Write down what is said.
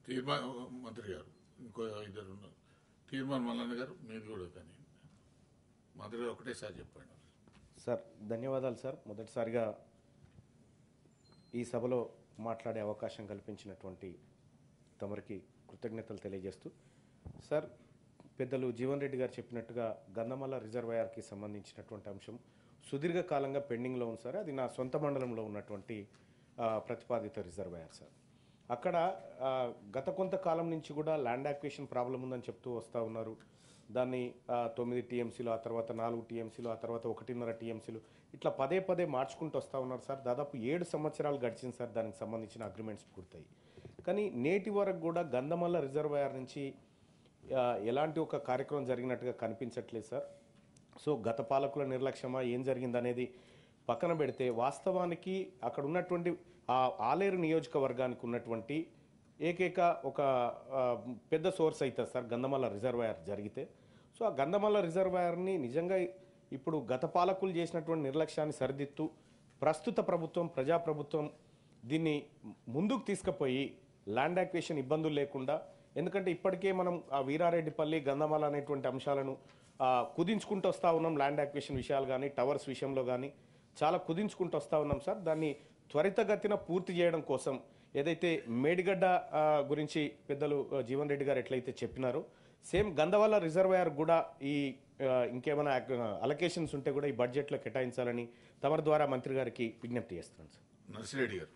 తీర్మానం మంత్రి గారు ఇంకో ఇద్దరు ఉన్నారు. తీర్మానం మల్లన్న గారు మీరు కూడా కానీ మంత్రి గారు ఒకటేసారి చెప్పండి. సార్ ధన్యవాదాలు సార్. మొదటిసారిగా ఈ సభలో మాట్లాడే అవకాశం కల్పించినటువంటి తమరికి కృతజ్ఞతలు తెలియజేస్తూ, సార్ పెద్దలు జీవన్ రెడ్డి గారు చెప్పినట్టుగా గంధమల్ల రిజర్వాయర్కి సంబంధించినటువంటి అంశం సుదీర్ఘకాలంగా పెండింగ్లో ఉంది సార్. అది నా సొంత మండలంలో ఉన్నటువంటి ప్రతిపాదిత రిజర్వాయర్ సార్. అక్కడ గత కొంతకాలం నుంచి కూడా ల్యాండ్ యాక్విజిషన్ ప్రాబ్లం ఉందని చెప్తూ వస్తూ ఉన్నారు. దాన్ని 9 టీఎంసీలు, ఆ తర్వాత 4 టీఎంసీలు, ఆ తర్వాత 1.5 టీఎంసీలు ఇట్లా పదే పదే మార్చుకుంటూ వస్తూ ఉన్నారు సార్. దాదాపు 7 సంవత్సరాలు గడిచింది సార్ దానికి సంబంధించిన అగ్రిమెంట్స్ పూర్తయి. కానీ నేటి వరకు కూడా గంధమల్ల రిజర్వాయర్ నుంచి ఎలాంటి ఒక కార్యక్రమం జరిగినట్టుగా కనిపించట్లేదు సార్. సో గత పాలకుల నిర్లక్ష్యమా ఏం జరిగిందనేది పక్కన పెడితే, వాస్తవానికి అక్కడ ఉన్నటువంటి ఆలేరు నియోజకవర్గానికి ఉన్నటువంటి ఏకైక ఒక పెద్ద సోర్స్ అవుతుంది సార్ గంధమల్ల రిజర్వాయర్ జరిగితే. సో ఆ గంధమల్ల రిజర్వాయర్ని నిజంగా ఇప్పుడు గత పాలకులు చేసినటువంటి నిర్లక్ష్యాన్ని సరిదిద్దుతూ ప్రస్తుత ప్రభుత్వం, ప్రజాప్రభుత్వం దీన్ని ముందుకు తీసుకుపోయి ల్యాండ్ యాక్విజిషన్ ఇబ్బందులు లేకుండా, ఎందుకంటే ఇప్పటికే మనం ఆ వీరారెడ్డిపల్లి, గంధమల్ల అనేటువంటి అంశాలను కుదించుకుంటూ వస్తూ ఉన్నాం. ల్యాండ్ యాక్విజిషన్ విషయాలు కానీ, టవర్స్ విషయంలో కానీ చాలా కుదించుకుంటూ వస్తూ ఉన్నాం సార్. దాన్ని త్వరితగతిన పూర్తి చేయడం కోసం ఏదైతే మేడిగడ్డ గురించి పెద్దలు జీవన్ రెడ్డి గారు ఎట్లయితే చెప్పినారో, సేమ్ గంధమల్ల రిజర్వాయర్ కూడా ఈ ఇంకేమైనా అలొకేషన్స్ ఉంటే కూడా ఈ బడ్జెట్లో కేటాయించాలని తమరి ద్వారా మంత్రి గారికి విజ్ఞప్తి చేస్తున్నాను సార్. నర్సిరెడ్డి గారు.